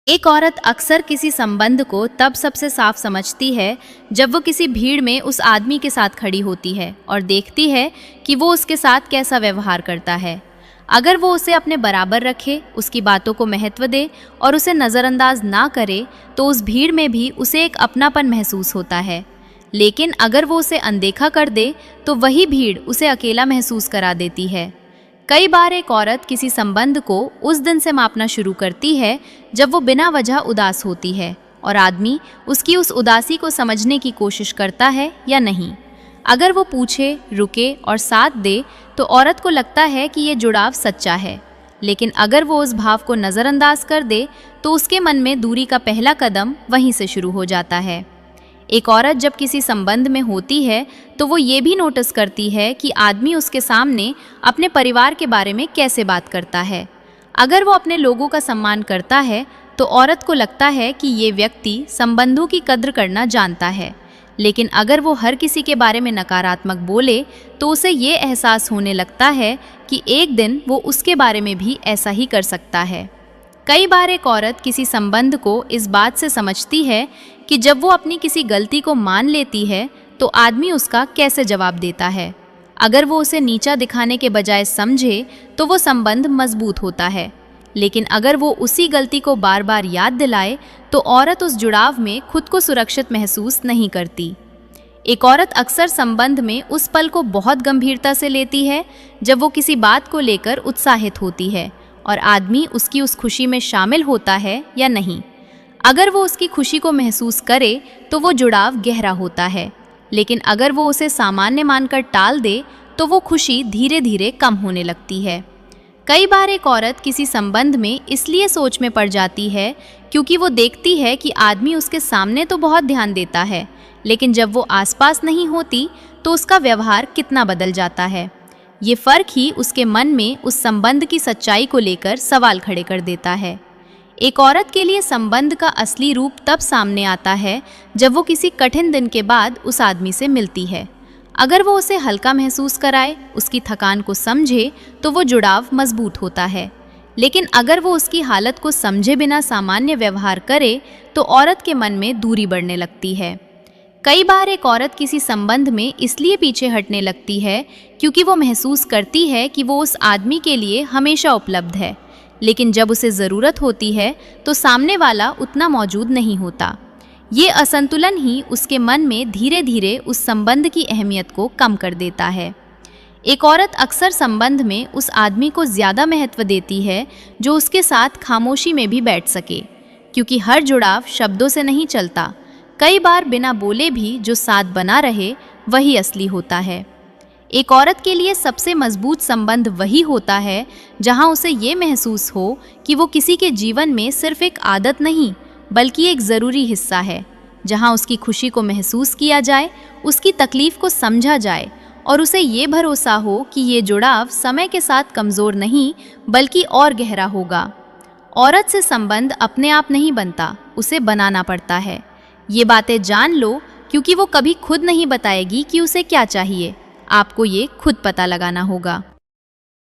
एक औरत अक्सर किसी संबंध को तब सबसे साफ समझती है जब वो किसी भीड़ में उस आदमी के साथ खड़ी होती है और देखती है कि वो उसके साथ कैसा व्यवहार करता है। अगर वो उसे अपने बराबर रखे, उसकी बातों को महत्व दे और उसे नज़रअंदाज ना करे तो उस भीड़ में भी उसे एक अपनापन महसूस होता है। लेकिन अगर वो उसे अनदेखा कर दे तो वही भीड़ उसे अकेला महसूस करा देती है। कई बार एक औरत किसी संबंध को उस दिन से मापना शुरू करती है जब वो बिना वजह उदास होती है और आदमी उसकी उस उदासी को समझने की कोशिश करता है या नहीं। अगर वो पूछे, रुके और साथ दे तो औरत को लगता है कि ये जुड़ाव सच्चा है। लेकिन अगर वो उस भाव को नज़रअंदाज कर दे तो उसके मन में दूरी का पहला कदम वहीं से शुरू हो जाता है। एक औरत जब किसी संबंध में होती है तो वो ये भी नोटिस करती है कि आदमी उसके सामने अपने परिवार के बारे में कैसे बात करता है। अगर वो अपने लोगों का सम्मान करता है तो औरत को लगता है कि ये व्यक्ति संबंधों की कद्र करना जानता है। लेकिन अगर वो हर किसी के बारे में नकारात्मक बोले तो उसे ये एहसास होने लगता है कि एक दिन वो उसके बारे में भी ऐसा ही कर सकता है। कई बार एक औरत किसी संबंध को इस बात से समझती है कि जब वो अपनी किसी गलती को मान लेती है तो आदमी उसका कैसे जवाब देता है। अगर वो उसे नीचा दिखाने के बजाय समझे तो वो संबंध मजबूत होता है। लेकिन अगर वो उसी गलती को बार बार याद दिलाए तो औरत उस जुड़ाव में खुद को सुरक्षित महसूस नहीं करती। एक औरत अक्सर संबंध में उस पल को बहुत गंभीरता से लेती है जब वो किसी बात को लेकर उत्साहित होती है और आदमी उसकी उस खुशी में शामिल होता है या नहीं। अगर वो उसकी खुशी को महसूस करे तो वो जुड़ाव गहरा होता है। लेकिन अगर वो उसे सामान्य मानकर टाल दे तो वो खुशी धीरे धीरे कम होने लगती है। कई बार एक औरत किसी संबंध में इसलिए सोच में पड़ जाती है क्योंकि वो देखती है कि आदमी उसके सामने तो बहुत ध्यान देता है, लेकिन जब वो आसपास नहीं होती तो उसका व्यवहार कितना बदल जाता है। ये फर्क ही उसके मन में उस संबंध की सच्चाई को लेकर सवाल खड़े कर देता है। एक औरत के लिए संबंध का असली रूप तब सामने आता है जब वो किसी कठिन दिन के बाद उस आदमी से मिलती है। अगर वो उसे हल्का महसूस कराए, उसकी थकान को समझे तो वो जुड़ाव मजबूत होता है। लेकिन अगर वो उसकी हालत को समझे बिना सामान्य व्यवहार करे तो औरत के मन में दूरी बढ़ने लगती है। कई बार एक औरत किसी संबंध में इसलिए पीछे हटने लगती है क्योंकि वो महसूस करती है कि वो उस आदमी के लिए हमेशा उपलब्ध है, लेकिन जब उसे ज़रूरत होती है तो सामने वाला उतना मौजूद नहीं होता। ये असंतुलन ही उसके मन में धीरे धीरे उस संबंध की अहमियत को कम कर देता है। एक औरत अक्सर संबंध में उस आदमी को ज़्यादा महत्व देती है जो उसके साथ खामोशी में भी बैठ सके, क्योंकि हर जुड़ाव शब्दों से नहीं चलता। कई बार बिना बोले भी जो साथ बना रहे वही असली होता है। एक औरत के लिए सबसे मजबूत संबंध वही होता है जहां उसे ये महसूस हो कि वो किसी के जीवन में सिर्फ एक आदत नहीं बल्कि एक ज़रूरी हिस्सा है, जहां उसकी खुशी को महसूस किया जाए, उसकी तकलीफ को समझा जाए और उसे ये भरोसा हो कि ये जुड़ाव समय के साथ कमज़ोर नहीं बल्कि और गहरा होगा। औरत से संबंध अपने आप नहीं बनता, उसे बनाना पड़ता है। ये बातें जान लो, क्योंकि वो कभी खुद नहीं बताएगी कि उसे क्या चाहिए। आपको ये खुद पता लगाना होगा।